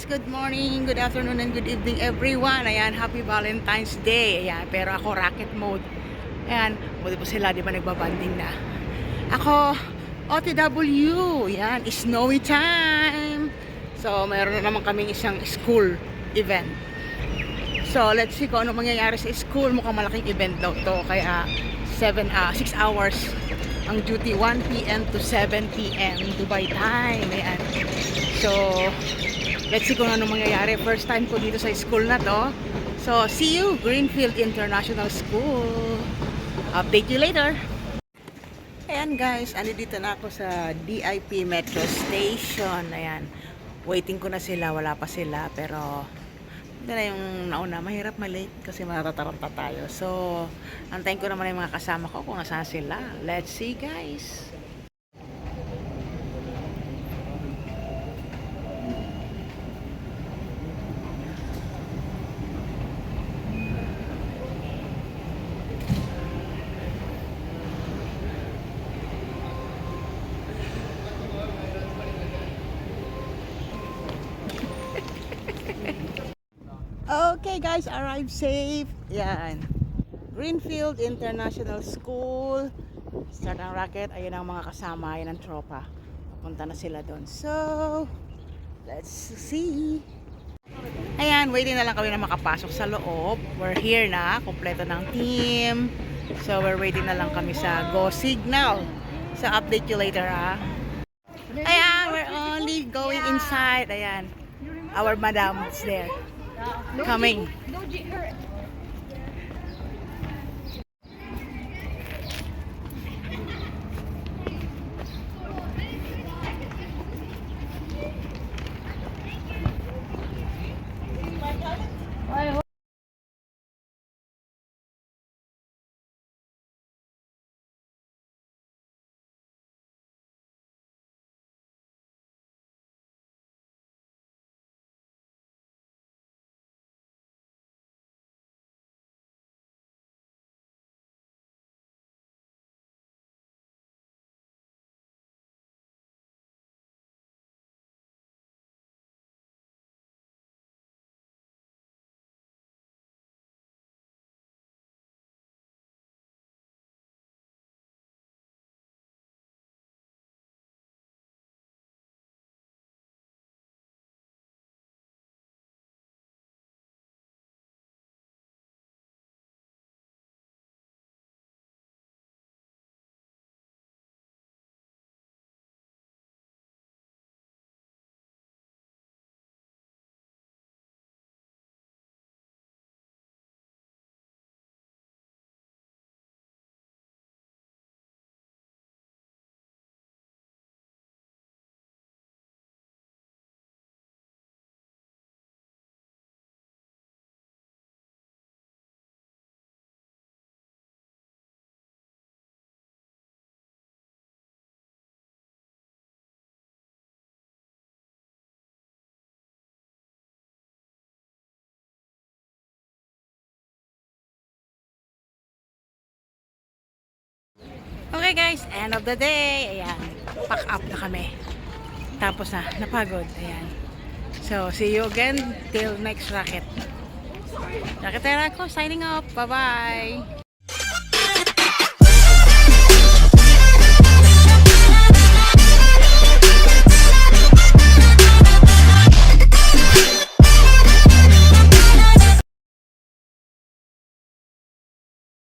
guys, good morning, good afternoon, and good evening everyone. Ayan, happy Valentine's Day. Ayan, pero ako rocket mode. Ayan, buti po sila, di ba nagbabanding na. Ako, OTW. Ayan, snowy time. So, mayroon na naman kaming isang school event. So, let's see kung ano mangyayari sa school. Mukhang malaking event daw to. Kaya, 6 hours ang duty, 1 p.m. to 7 p.m. Dubai time. Ayan. So, let's see kung ano mangyayari. First time ko dito sa school na to. So, see you, Greenfield International School. Update you later. Ayan guys, dito na ako sa DIP Metro Station. Ayan, waiting ko na sila. Wala pa sila, pero ito na yung nauna. Mahirap malate kasi matataranta tayo. So, antayin ko naman yung mga kasama ko kung nasaan sila. Let's see guys. Okay guys, arrive safe. Yan. Greenfield International School. Start ang racket. Ayun ang mga kasama. Ayun ang tropa. Papunta na sila doon. So, let's see. Ayan, waiting na lang kami na makapasok sa loob. We're here na. Kompleto ng team. So, we're waiting na lang kami sa Go Signal. So, update you later ha. Ayan, we're only going inside. Ayan. Our madam is there. Coming. Okay guys, end of the day. Ayan, pack up na kami. Tapos na, napagod. Ayan. So, see you again till next racket. Raketera ko, signing off. Bye-bye.